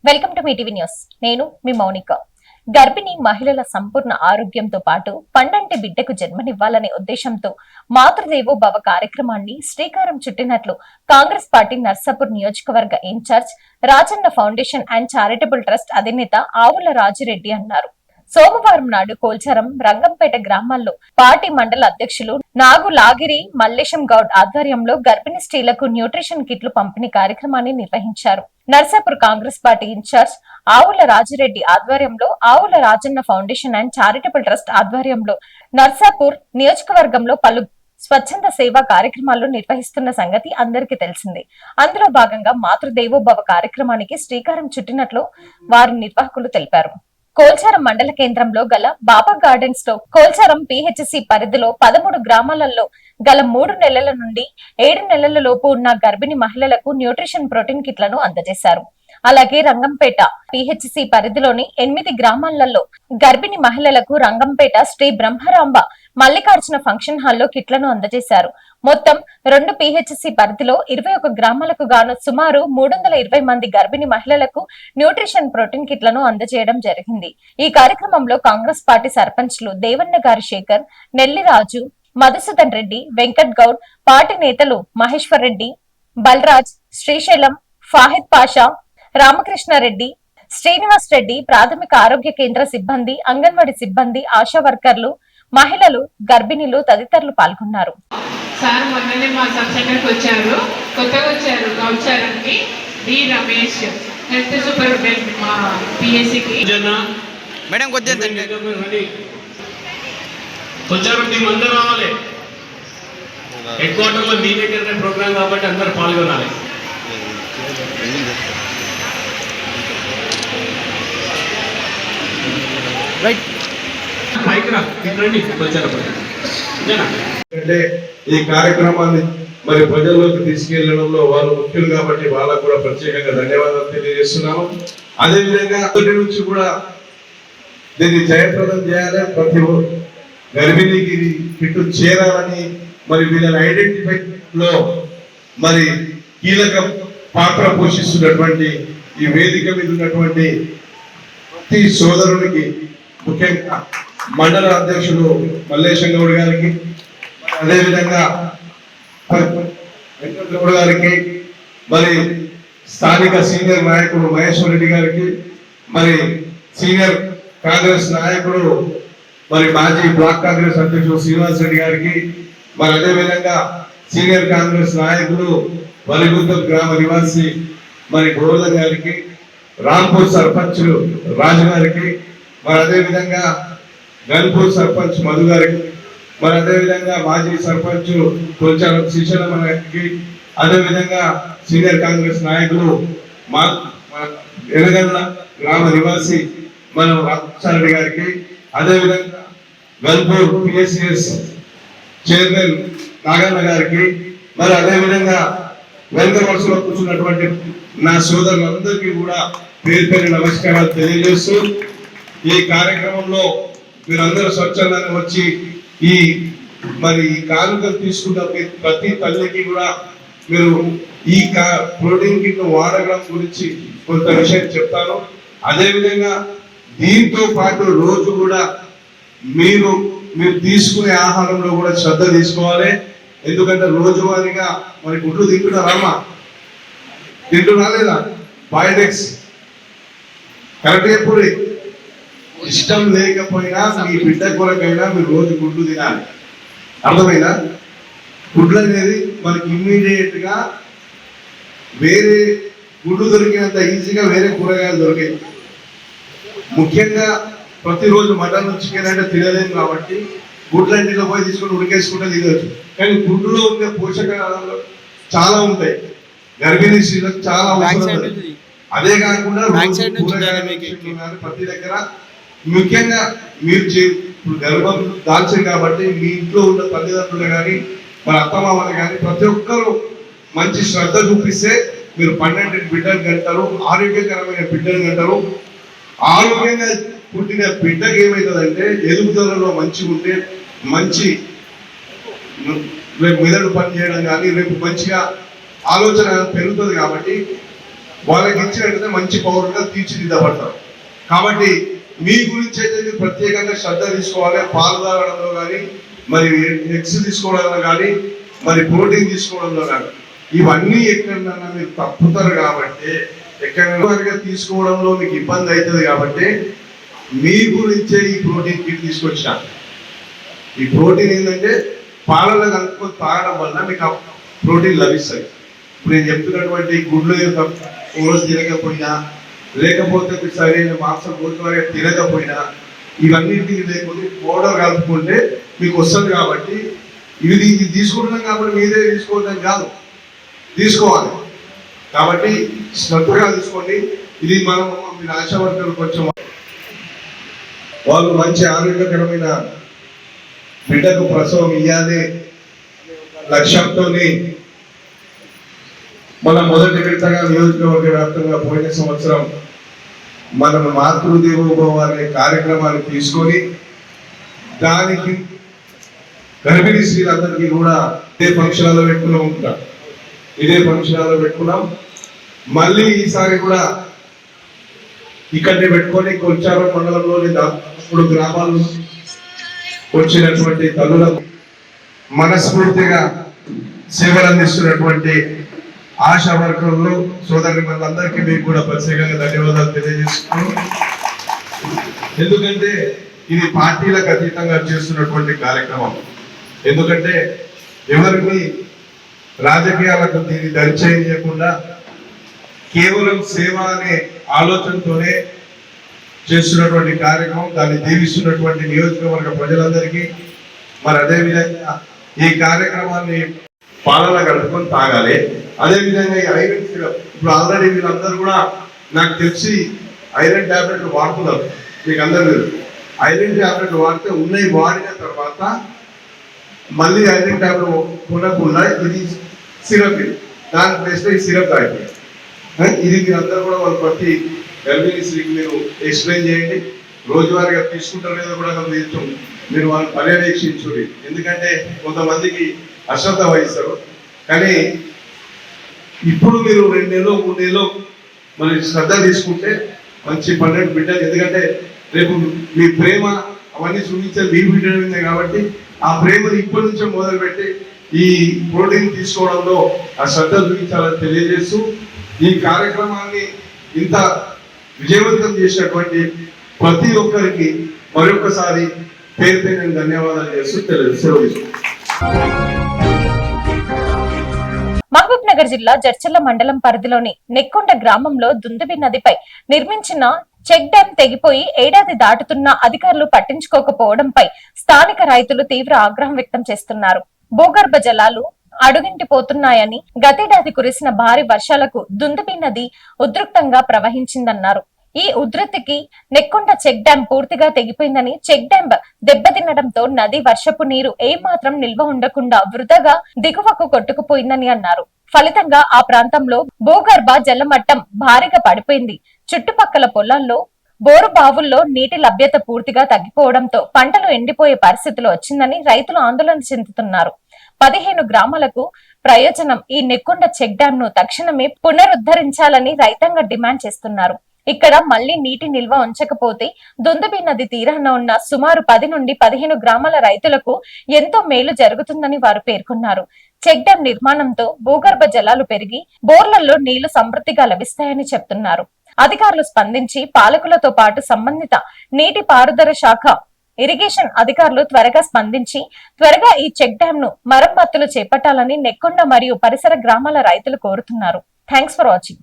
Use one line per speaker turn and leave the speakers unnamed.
Welcome to me TV news. నేను మీ మౌనిక. గర్భిణీ మహిళల సంపూర్ణ ఆరోగ్యంతో పాటు పండంటి బిడ్డకు జన్మనివ్వాలనే ఉద్దేశంతో మాతృదేవో భవ కార్యక్రమాన్ని శ్రీకారం చుట్టినట్లు కాంగ్రెస్ పార్టీ నర్సాపూర్ నియోజకవర్గ incharge Rajanna foundation and charitable trust అధినేత ఆవుల రాజిరెడ్డి అన్నారు. సోమవారం నాడు కోల్చారం, రంగంపేట గ్రామాల్లో పార్టీ మండల అధ్యక్షులు నాగు లాగిరి మల్లేశం గౌడ్ ఆధ్వర్యంలో గర్భిణీ స్త్రీలకు న్యూట్రిషన్ కిట్లు పంపిణీ కార్యక్రమాన్ని నిర్వహించారు. నర్సాపూర్ కాంగ్రెస్ పార్టీ ఇన్ఛార్జ్ ఆవుల రాజిరెడ్డి ఆధ్వర్యంలో ఆవుల Rajanna foundation and charitable trust ఆధ్వర్యంలో నర్సాపూర్ నియోజకవర్గంలో పలు స్వచ్ఛంద సేవా కార్యక్రమాలు నిర్వహిస్తున్న సంగతి అందరికీ తెలిసిందే. అందులో భాగంగా మాతృదేవోభవ కార్యక్రమానికి శ్రీకారం చుట్టినట్లు వారి నిర్వాహకులు తెలిపారు. కోల్చారం మండల కేంద్రంలో గల బాబా గార్డెన్స్ లో కోల్చారం పిహెచ్సి పరిధిలో 13 గ్రామాలలో గల 3 నెలల నుండి 7 నెలల లోపు ఉన్న గర్భిణీ మహిళలకు న్యూట్రిషన్ ప్రోటీన్ కిట్లను అందజేశారు. అలాగే రంగంపేట పిహెచ్సి పరిధిలోని 8 గ్రామాలలో గర్భిణీ మహిళలకు రంగంపేట శ్రీ బ్రహ్మరాంబ మల్లికార్జున ఫంక్షన్ హాల్లో కిట్లను అందజేశారు. మొత్తం 2 పిహెచ్సి పరిధిలో 21 గ్రామాలకు గాను సుమారు 320 మంది గర్భిణీ మహిళలకు న్యూట్రిషన్ ప్రోటీన్ కిట్లను అందజేయడం జరిగింది. ఈ కార్యక్రమంలో కాంగ్రెస్ పార్టీ సర్పంచ్లు దేవన్న గారి శేఖర్, నెల్లిరాజు, మధుసూదన్ రెడ్డి, వెంకట్ గౌడ్, పార్టీ నేతలు మహేశ్వర్ రెడ్డి, బల్రాజ్, శ్రీశైలం, ఫాహిద్ పాషా, రామకృష్ణారెడ్డి, శ్రీనివాస్ రెడ్డి, ప్రాథమిక ఆరోగ్య కేంద్ర సిబ్బంది, అంగన్వాడీ సిబ్బంది, ఆశా వర్కర్లు, మహిళలు, గర్భిణీలు తదితరులు పాల్గొన్నారు.
సార్ మొన్ననే మా సబ్ సెంటర్కి వచ్చారు, కొత్తగా వచ్చారు గౌచారానికి. డి రమేష్ హెల్త్ సూపరింటెండెంట్ మా పిఎస్సికి.
మేడం కొద్దిగా
వచ్చారు, టీం అందరూ రావాలి. హెడ్ క్వార్టర్లో మీ దగ్గర ప్రోగ్రామ్ కాబట్టి అందరూ పాల్గొనాలి.
అంటే ఈ కార్యక్రమాన్ని మరి ప్రజల్లోకి తీసుకెళ్లడంలో వాళ్ళు ముఖ్యులు కాబట్టి వాళ్ళకు కూడా ప్రత్యేకంగా ధన్యవాదాలు తెలియజేస్తున్నాము. అదేవిధంగా మొదటి నుంచి కూడా దీన్ని జయప్రదం చేయాలి, ప్రతి గర్భిణీకి కిట్టు చేరాలని మరి వీళ్ళని ఐడెంటిఫై లో మరి కీలక పాత్ర పోషిస్తున్నటువంటి ఈ వేదిక మీద ఉన్నటువంటి ప్రతి సోదరునికి, ముఖ్యంగా మండల అధ్యక్షుడు మల్లేశం గౌడ్ గారికి, అదేవిధంగా వెంకట గౌడ్ గారికి, మరి స్థానిక సీనియర్ నాయకుడు మహేశ్వర్ రెడ్డి గారికి, మరి సీనియర్ కాంగ్రెస్ నాయకుడు మరి మాజీ బ్లాక్ కాంగ్రెస్ అధ్యక్షుడు శ్రీనివాస్ రెడ్డి గారికి, మరి అదేవిధంగా సీనియర్ కాంగ్రెస్ నాయకుడు వలిగుద్దం గ్రామ నివాసి మరి గోవర్ధన్ గారికి, రాంపూర్ సర్పంచ్ రాజు గారికి, మరి అదేవిధంగా గన్పూర్ సర్పంచ్ మధు గారికి, మరి అదేవిధంగా మాజీ సర్పంచ్ కొల్చారం శ్రీశైలం గారికి, అదేవిధంగా సీనియర్ కాంగ్రెస్ నాయకులు ఎనగల్ల గ్రామ నివాసి మన రామకృష్ణారెడ్డి గారికి, అదేవిధంగా గన్పూర్ పిఎస్సిఎస్ చైర్మన్ నాగన్న గారికి, మరి అదేవిధంగా వెనుక వరుసలో కూర్చున్నటువంటి నా సోదరులందరికీ కూడా పేరు పేరు నమస్కారాలు తెలియజేస్తూ, ఈ కార్యక్రమంలో మీరందరూ స్వచ్ఛందంగా వచ్చి ఈ మరి కానుకలు తీసుకున్న ప్రతి తల్లికి కూడా మీరు ఈ ప్రోటీన్ కిట్ వాడడం గురించి కొంత విషయం చెప్తాను. అదేవిధంగా దీంతో పాటు రోజు కూడా మీరు తీసుకునే ఆహారంలో కూడా శ్రద్ధ తీసుకోవాలి. ఎందుకంటే రోజువారీగా మరి గుడ్లు తింటున్నారమ్మా, తింటున్నా లేదా? బాయిల్డ్ ఎగ్స్ కరెక్ట్గా ఎప్పుడు ఇష్టం లేకపోయినా మీ బిడ్డ కొరకైనా మీరు రోజు గుడ్లు తినాలి. అర్థమైనా? గుడ్లు అనేది మనకి ఇమ్మీడియట్ గా వేరే గుడ్లు దొరికినంత ఈజీగా వేరే కూరగాయలు దొరికాయి. ముఖ్యంగా ప్రతిరోజు మటన్ చికెన్ అంటే తినలేము కాబట్టి గుడ్లంటిలో పోయి తీసుకొని ఉడికేసుకుంటే తినవచ్చు. కానీ గుడ్డులో ఉండే పోషకాలు చాలా ఉంటాయి, గర్భిణీ స్త్రీలకు చాలా అవసరం. అదే కాకుండా ప్రతి దగ్గర ముఖ్యంగా మీరు గర్భం దాల్చింది కాబట్టి మీ ఇంట్లో ఉన్న తల్లిదండ్రులు కానీ మన అత్తమామలు కానీ ప్రతి ఒక్కరూ మంచి శ్రద్ధ చూపిస్తే మీరు 12 బిడ్డలు కంటారు, ఆరోగ్యకరమైన బిడ్డలు కంటారు. ఆరోగ్యంగా పుట్టిన బిడ్డకి ఏమవుతుందంటే ఎదుగుదలలో మంచిగా ఉంటే మంచి రేపు మెదడు పని చేయడం కానీ రేపు మంచిగా ఆలోచన పెరుగుతుంది. కాబట్టి వాళ్ళకి ఇచ్చినట్లయితే మంచి పౌరులుగా తీర్చిదిద్దబడతారు. కాబట్టి మీ గురించి అయితే మీరు ప్రత్యేకంగా శ్రద్ధ తీసుకోవాలి. పాలు తాగడంలో కానీ, మరి ఎగ్స్ తీసుకోవడంలో కానీ, మరి ప్రోటీన్ తీసుకోవడంలో కానీ, ఇవన్నీ ఎక్కడన్నా మీరు తప్పుతారు. కాబట్టి ఎక్కడైనా తీసుకోవడంలో మీకు ఇబ్బంది అవుతుంది. కాబట్టి మీ గురించే ఈ ప్రోటీన్ కిట్ తీసుకొచ్చిన. ఈ ప్రోటీన్ ఏంటంటే పాలలో కలుపుకొని తాగడం వల్ల మీకు ఆ ప్రోటీన్ లభిస్తుంది. ఇప్పుడు నేను చెప్తున్నటువంటి గుడ్లు రోజు తినకపోయినా, లేకపోతే సరైన మాంసం కోరిక తినకపోయినా, ఇవన్నింటికి లేకపోతే పౌడర్ కలుపుకుంటే మీకు వస్తుంది. కాబట్టి ఇది తీసుకుంటున్నాం కాబట్టి మీదే తీసుకోవడం కాదు, తీసుకోవాలి. కాబట్టి శ్రద్ధగా తీసుకోండి. ఇది మనం మీరు ఆశా వర్కర్లు కొంచెం వాళ్ళు మంచి ఆరోగ్యకరమైన బిడ్డకు ప్రసవం ఇవ్వాలి లక్ష్యంతో మనం మొదటి విడతగా నియోజకవర్గ వ్యాప్తంగా పోయిన సంవత్సరం మనం మాతృదేవోభవ అనే కార్యక్రమాన్ని తీసుకొని దానికి గర్భిణీ స్త్రీలందరికీ కూడా ఇదే ఫంక్షన్లో పెట్టుకున్నాం. మళ్ళీ ఈసారి కూడా ఇక్కడనే పెట్టుకొని కొల్చారం మండలంలోని 3 గ్రామాలు వచ్చినటువంటి తల్లులకు మనస్ఫూర్తిగా సేవలు అందిస్తున్నటువంటి ఆశా వర్కర్లు సోదరి మనందరికీ మీకు కూడా ప్రత్యేకంగా ధన్యవాదాలు తెలియజేస్తున్నాను. ఎందుకంటే ఇది పార్టీలకు అతీతంగా చేస్తున్నటువంటి కార్యక్రమం. ఎందుకంటే ఎవరిని రాజకీయాలకు దీన్ని దరిచేయకుండా కేవలం సేవ అనే ఆలోచనతోనే చేస్తున్నటువంటి కార్యక్రమం. దాన్ని దీవిస్తున్నటువంటి నియోజకవర్గ ప్రజలందరికీ, మరి అదేవిధంగా ఈ కార్యక్రమాన్ని పాలన కలుపుకొని తాగాలి. అదేవిధంగా ఈ ఐరన్ సిరప్ ఇప్పుడు ఆల్రెడీ వీళ్ళందరూ కూడా నాకు తెలిసి ఐరన్ టాబ్లెట్లు వాడుతున్నారు. మీకు అందరూ ఐరన్ టాబ్లెట్లు వాడితే ఉన్నాయి, వాడిన తర్వాత మళ్ళీ ఐరన్ టాబ్లెట్ కొనకుండా ఇది సిరప్, దాని ప్లేస్లో ఈ సిరప్ తాగి ఇది మీరు అందరూ కూడా వాళ్ళు ప్రతి గర్భిణీ స్త్రీకి మీరు ఎక్స్ప్లెయిన్ చేయండి. రోజువారీగా తీసుకుంటారు లేదో కూడా మీరు వాళ్ళు పర్యవేక్షించుడి. ఎందుకంటే కొంతమందికి అశ్రద్ధ వహిస్తారు. కానీ ఇప్పుడు మీరు 2 నెలలు 3 నెలలు మరి శ్రద్ధ తీసుకుంటే మంచి 12 బిడ్డలు. ఎందుకంటే రేపు మీ ప్రేమ అవన్నీ చూపించేది మీ బిడ్డ కాబట్టి ఆ ప్రేమను ఇప్పటి నుంచే మొదలుపెట్టి ఈ ప్రోటీన్ తీసుకోవడంలో ఆ శ్రద్ధ చూపించాలని తెలియజేస్తూ ఈ కార్యక్రమాన్ని ఇంత విజయవంతం చేసినటువంటి ప్రతి ఒక్కరికి మరొకసారి పేరు పేరు ధన్యవాదాలు చేస్తూ సెలవు.
మహబూబ్ నగర్ జిల్లా జడ్చర్ల మండలం పరిధిలోని నెక్కొండ గ్రామంలో దుందుబి నదిపై నిర్మించిన చెక్ డ్యాం తెగిపోయి ఏడాది దాటుతున్నా అధికారులు పట్టించుకోకపోవడంపై స్థానిక రైతులు తీవ్ర ఆగ్రహం వ్యక్తం చేస్తున్నారు. భూగర్భ జలాలు అడుగింటిపోతున్నాయని, గతేడాది కురిసిన భారీ వర్షాలకు దుందుబి నది ఉధృతంగా ప్రవహించిందన్నారు. ఈ ఉధృతికి నెక్కొండ చెక్ డ్యాం పూర్తిగా తెగిపోయిందని, చెక్ డ్యాం దెబ్బతినడంతో నది వర్షపు నీరు ఏమాత్రం నిల్వ ఉండకుండా వృధాగా దిగువకు కొట్టుకుపోయిందని అన్నారు. ఫలితంగా ఆ ప్రాంతంలో భూగర్భ జలమట్టం భారీగా పడిపోయింది. చుట్టుపక్కల పొలాల్లో, బోరు బావుల్లో నీటి లభ్యత పూర్తిగా తగ్గిపోవడంతో పంటలు ఎండిపోయే పరిస్థితులు వచ్చిందని రైతులు ఆందోళన చెందుతున్నారు. 15 గ్రామాలకు ప్రయోజనం ఈ నెక్కొండ చెక్ డ్యాం ను తక్షణమే పునరుద్ధరించాలని రైతాంగం డిమాండ్ చేస్తున్నారు. ఇక్కడ మళ్లీ నీటి నిల్వ ఉంచకపోతే దుందుబి నది తీరాన ఉన్న సుమారు 10 నుండి 15 గ్రామాల రైతులకు ఎంతో మేలు జరుగుతుందని వారు పేర్కొన్నారు. చెక్ డ్యాం నిర్మాణంతో భూగర్భ జలాలు పెరిగి బోర్లలో నీళ్లు సమృద్ధిగా లభిస్తాయని చెప్తున్నారు. అధికారులు స్పందించి పాలకులతో పాటు సంబంధిత నీటి పారుదల శాఖ, ఇరిగేషన్ అధికారులు త్వరగా స్పందించి త్వరగా ఈ చెక్ డ్యాం ను మరమ్మతులు చేపట్టాలని నెక్కొండ మరియు పరిసర గ్రామాల రైతులు కోరుతున్నారు. Thanks for watching.